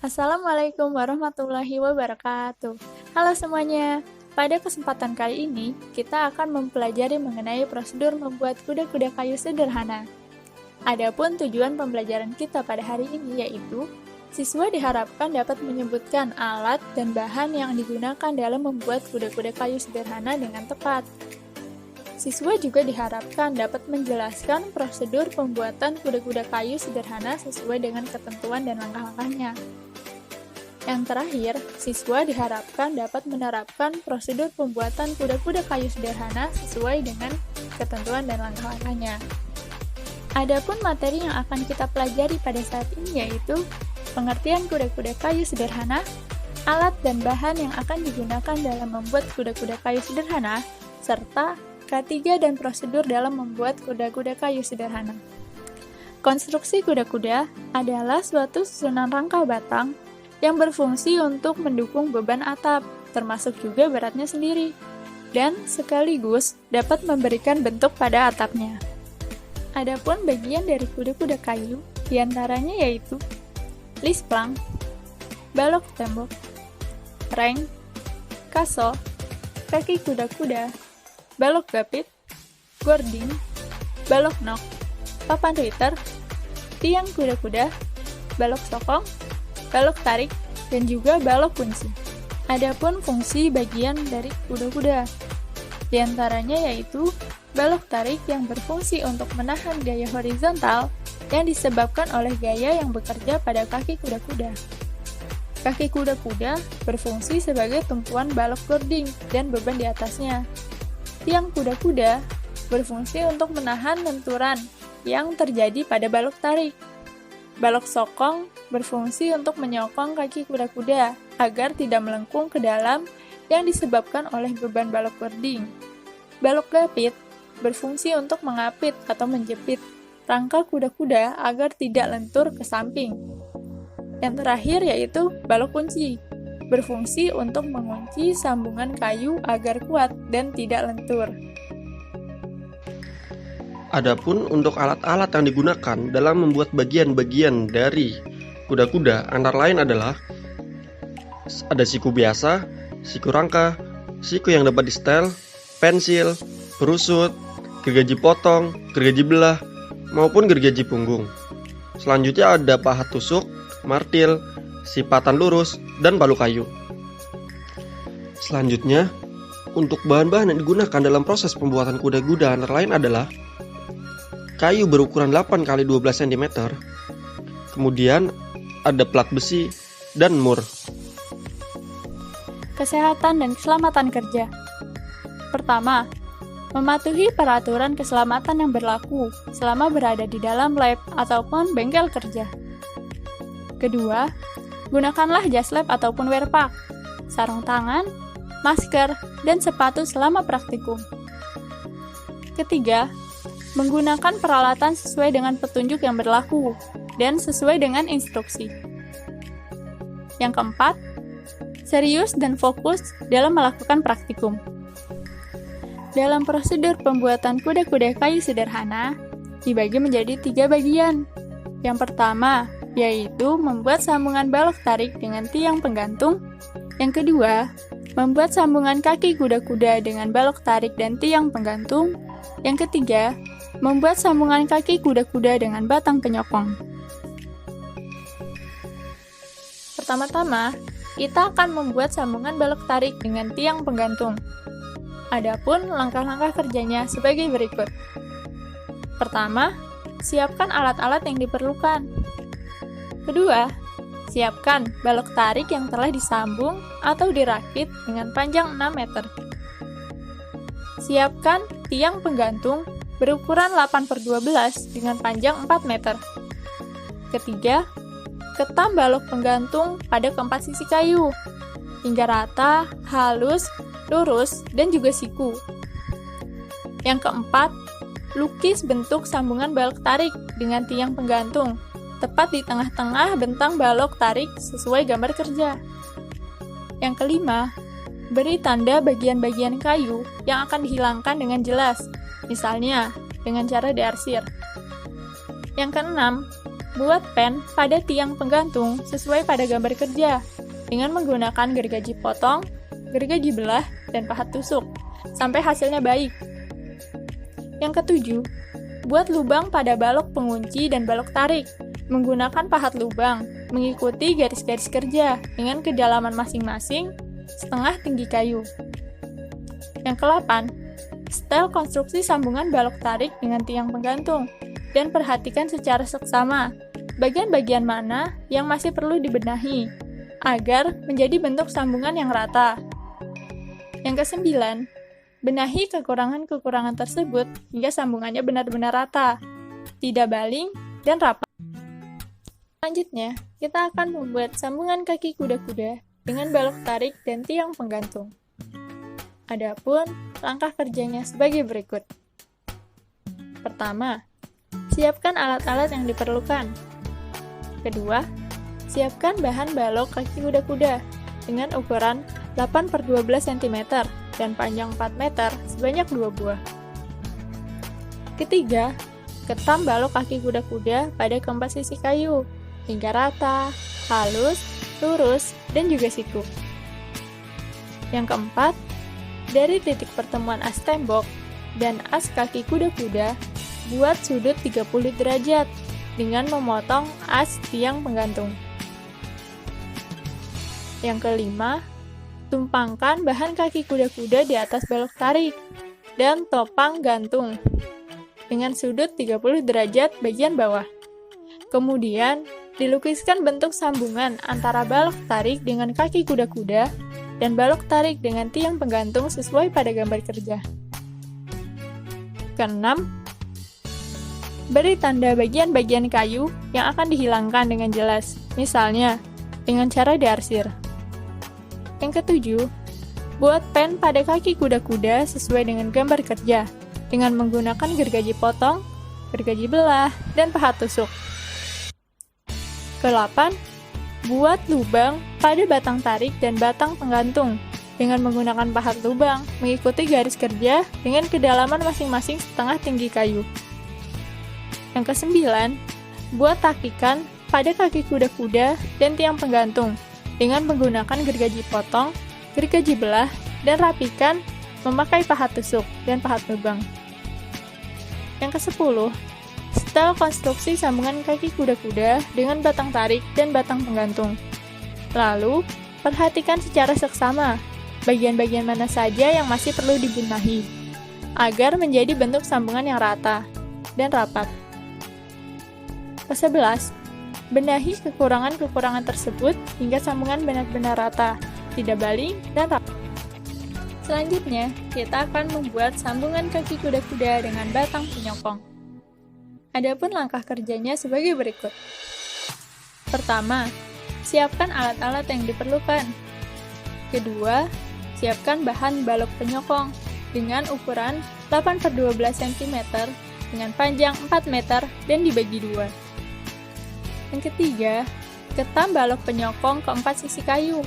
Assalamualaikum warahmatullahi wabarakatuh. Halo semuanya, pada kesempatan kali ini kita akan mempelajari mengenai prosedur membuat kuda-kuda kayu sederhana. Adapun tujuan pembelajaran kita pada hari ini yaitu siswa diharapkan dapat menyebutkan alat dan bahan yang digunakan dalam membuat kuda-kuda kayu sederhana dengan tepat. Siswa juga diharapkan dapat menjelaskan prosedur pembuatan kuda-kuda kayu sederhana sesuai dengan ketentuan dan langkah-langkahnya. Yang terakhir, siswa diharapkan dapat menerapkan prosedur pembuatan kuda-kuda kayu sederhana sesuai dengan ketentuan dan langkah-langkahnya. Adapun materi yang akan kita pelajari pada saat ini yaitu pengertian kuda-kuda kayu sederhana, alat dan bahan yang akan digunakan dalam membuat kuda-kuda kayu sederhana, serta K3 dan prosedur dalam membuat kuda-kuda kayu sederhana. Konstruksi kuda-kuda adalah suatu susunan rangka batang yang berfungsi untuk mendukung beban atap, termasuk juga beratnya sendiri, dan sekaligus dapat memberikan bentuk pada atapnya. Adapun bagian dari kuda-kuda kayu, diantaranya yaitu lisplang, balok tembok, reng, kaso, kaki kuda-kuda, balok gapit, gording, balok nok, papan ritter, tiang kuda-kuda, balok sokong, balok tarik, dan juga balok kunci. Adapun fungsi bagian dari kuda-kuda, diantaranya yaitu balok tarik yang berfungsi untuk menahan gaya horizontal yang disebabkan oleh gaya yang bekerja pada kaki kuda-kuda. Kaki kuda-kuda berfungsi sebagai tumpuan balok gording dan beban di atasnya. Tiang kuda-kuda berfungsi untuk menahan lenturan yang terjadi pada balok tarik. Balok sokong berfungsi untuk menyokong kaki kuda-kuda agar tidak melengkung ke dalam yang disebabkan oleh beban balok gording. Balok gapit berfungsi untuk mengapit atau menjepit rangka kuda-kuda agar tidak lentur ke samping. Yang terakhir yaitu balok kunci, berfungsi untuk mengunci sambungan kayu agar kuat dan tidak lentur. Adapun untuk alat-alat yang digunakan dalam membuat bagian-bagian dari kuda-kuda antara lain adalah ada siku biasa, siku rangka, siku yang dapat disetel, pensil, perusut, gergaji potong, gergaji belah, maupun gergaji punggung. Selanjutnya ada pahat tusuk, martil, sipatan lurus, dan palu kayu. Selanjutnya, untuk bahan-bahan yang digunakan dalam proses pembuatan kuda-kuda antara lain adalah kayu berukuran 8 x 12 cm, kemudian ada plat besi, dan mur. Kesehatan dan keselamatan kerja. Pertama, mematuhi peraturan keselamatan yang berlaku selama berada di dalam lab ataupun bengkel kerja. Kedua, gunakanlah jas lab ataupun wear pack, sarung tangan, masker, dan sepatu selama praktikum. Ketiga, menggunakan peralatan sesuai dengan petunjuk yang berlaku dan sesuai dengan instruksi. Yang keempat, serius dan fokus dalam melakukan praktikum. Dalam prosedur pembuatan kuda-kuda kayu sederhana, dibagi menjadi 3 bagian. Yang pertama, yaitu membuat sambungan balok tarik dengan tiang penggantung. Yang kedua, membuat sambungan kaki kuda-kuda dengan balok tarik dan tiang penggantung. Yang ketiga, membuat sambungan kaki kuda-kuda dengan batang penyokong. Pertama-tama, kita akan membuat sambungan balok tarik dengan tiang penggantung. Adapun langkah-langkah kerjanya sebagai berikut. Pertama, siapkan alat-alat yang diperlukan. Kedua, siapkan balok tarik yang telah disambung atau dirakit dengan panjang 6 meter. Siapkan tiang penggantung berukuran 8/12 dengan panjang 4 meter. Ketiga, ketam balok penggantung pada keempat sisi kayu, hingga rata, halus, lurus, dan juga siku. Yang keempat, lukis bentuk sambungan balok tarik dengan tiang penggantung, tepat di tengah-tengah bentang balok tarik sesuai gambar kerja. Yang kelima, beri tanda bagian-bagian kayu yang akan dihilangkan dengan jelas, misalnya dengan cara diarsir. Yang keenam, Buat pen pada tiang penggantung sesuai pada gambar kerja dengan menggunakan gergaji potong, gergaji belah, dan pahat tusuk sampai hasilnya baik. Yang ketujuh, buat lubang pada balok pengunci dan balok tarik menggunakan pahat lubang mengikuti garis-garis kerja dengan kedalaman masing-masing setengah tinggi kayu. Yang ke-8, setel konstruksi sambungan balok tarik dengan tiang penggantung dan perhatikan secara seksama bagian-bagian mana yang masih perlu dibenahi agar menjadi bentuk sambungan yang rata. Yang ke-9, benahi kekurangan-kekurangan tersebut hingga sambungannya benar-benar rata, tidak baling, dan rapat. Selanjutnya, kita akan membuat sambungan kaki kuda-kuda dengan balok tarik dan tiang penggantung. Adapun langkah kerjanya sebagai berikut. Pertama, siapkan alat-alat yang diperlukan. Kedua, siapkan bahan balok kaki kuda-kuda dengan ukuran 8×12 cm dan panjang 4 meter sebanyak 2 buah. Ketiga, ketam balok kaki kuda-kuda pada keempat sisi kayu hingga rata, halus, lurus, dan juga siku. Yang keempat, dari titik pertemuan as tembok dan as kaki kuda-kuda, buat sudut 30 derajat dengan memotong as tiang penggantung. Yang kelima, tumpangkan bahan kaki kuda-kuda di atas balok tarik dan topang gantung dengan sudut 30 derajat bagian bawah. Kemudian, dilukiskan bentuk sambungan antara balok tarik dengan kaki kuda-kuda dan balok tarik dengan tiang penggantung sesuai pada gambar kerja. Keenam, beri tanda bagian-bagian kayu yang akan dihilangkan dengan jelas, misalnya dengan cara diarsir. Yang ketujuh, buat pen pada kaki kuda-kuda sesuai dengan gambar kerja dengan menggunakan gergaji potong, gergaji belah, dan pahat tusuk. Ke-8, buat lubang pada batang tarik dan batang penggantung dengan menggunakan pahat lubang mengikuti garis kerja dengan kedalaman masing-masing setengah tinggi kayu. Yang ke-9, buat takikan pada kaki kuda-kuda dan tiang penggantung dengan menggunakan gergaji potong, gergaji belah, dan rapikan memakai pahat tusuk dan pahat lubang. Yang ke-10, setel konstruksi sambungan kaki kuda-kuda dengan batang tarik dan batang penggantung. Lalu, perhatikan secara seksama bagian-bagian mana saja yang masih perlu dibenahi agar menjadi bentuk sambungan yang rata dan rapat. Ke-11, benahi kekurangan-kekurangan tersebut hingga sambungan benar-benar rata, tidak baling, dan rapat. Selanjutnya, kita akan membuat sambungan kaki kuda-kuda dengan batang penyokong. Adapun langkah kerjanya sebagai berikut. Pertama, siapkan alat-alat yang diperlukan. Kedua, siapkan bahan balok penyokong dengan ukuran 8×12 cm dengan panjang 4 meter dan dibagi 2. Yang ketiga, ketam balok penyokong keempat sisi kayu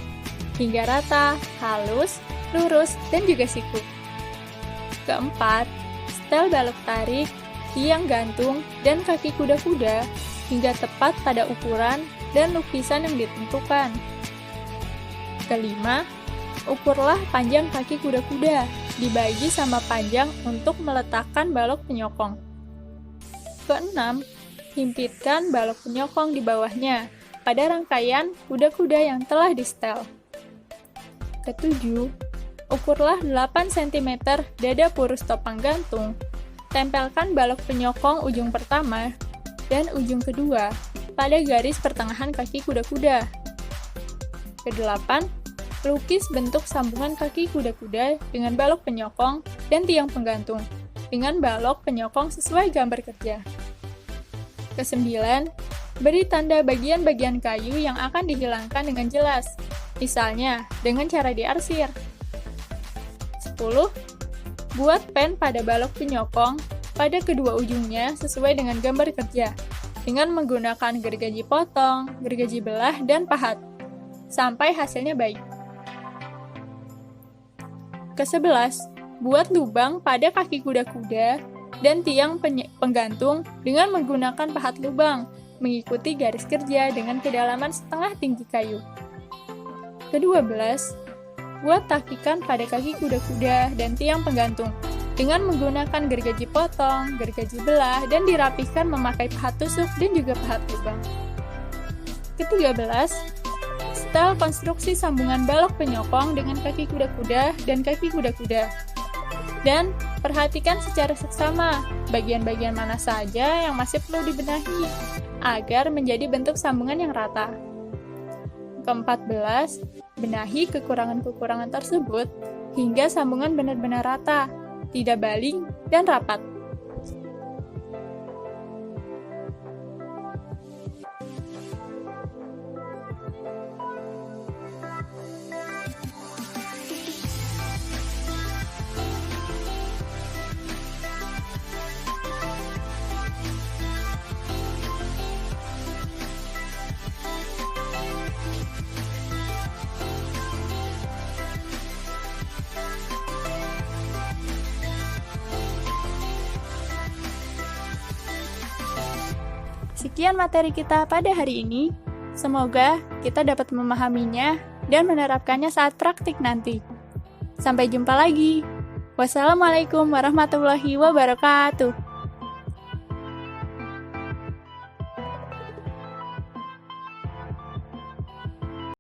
hingga rata, halus, lurus, dan juga siku. Keempat, setel balok tarik, tiang gantung, dan kaki kuda-kuda hingga tepat pada ukuran dan lukisan yang ditentukan. Kelima, ukurlah panjang kaki kuda-kuda, dibagi sama panjang untuk meletakkan balok penyokong. Keenam, himpitkan balok penyokong di bawahnya pada rangkaian kuda-kuda yang telah di-setel. Ketujuh, ukurlah 8 cm dada purus topang gantung. Tempelkan balok penyokong ujung pertama dan ujung kedua pada garis pertengahan kaki kuda-kuda. Kedelapan, lukis bentuk sambungan kaki kuda-kuda dengan balok penyokong dan tiang penggantung dengan balok penyokong sesuai gambar kerja. Kesembilan, beri tanda bagian-bagian kayu yang akan dihilangkan dengan jelas, misalnya dengan cara diarsir. 10. Buat pen pada balok penyokong pada kedua ujungnya sesuai dengan gambar kerja, dengan menggunakan gergaji potong, gergaji belah, dan pahat, sampai hasilnya baik. Ke-11, buat lubang pada kaki kuda-kuda dan tiang penggantung dengan menggunakan pahat lubang mengikuti garis kerja dengan kedalaman setengah tinggi kayu. Ke-12, buat takikan pada kaki kuda-kuda dan tiang penggantung dengan menggunakan gergaji potong, gergaji belah, dan dirapihkan memakai pahat tusuk dan juga pahat lubang. Ke-13, setel konstruksi sambungan balok penyokong dengan kaki kuda-kuda dan kaki kuda-kuda. Dan perhatikan secara seksama bagian-bagian mana saja yang masih perlu dibenahi agar menjadi bentuk sambungan yang rata. Ke-14, benahi kekurangan-kekurangan tersebut hingga sambungan benar-benar rata, tidak baling, dan rapat. Sekian materi kita pada hari ini. Semoga kita dapat memahaminya dan menerapkannya saat praktik nanti. Sampai jumpa lagi. Wassalamualaikum warahmatullahi wabarakatuh.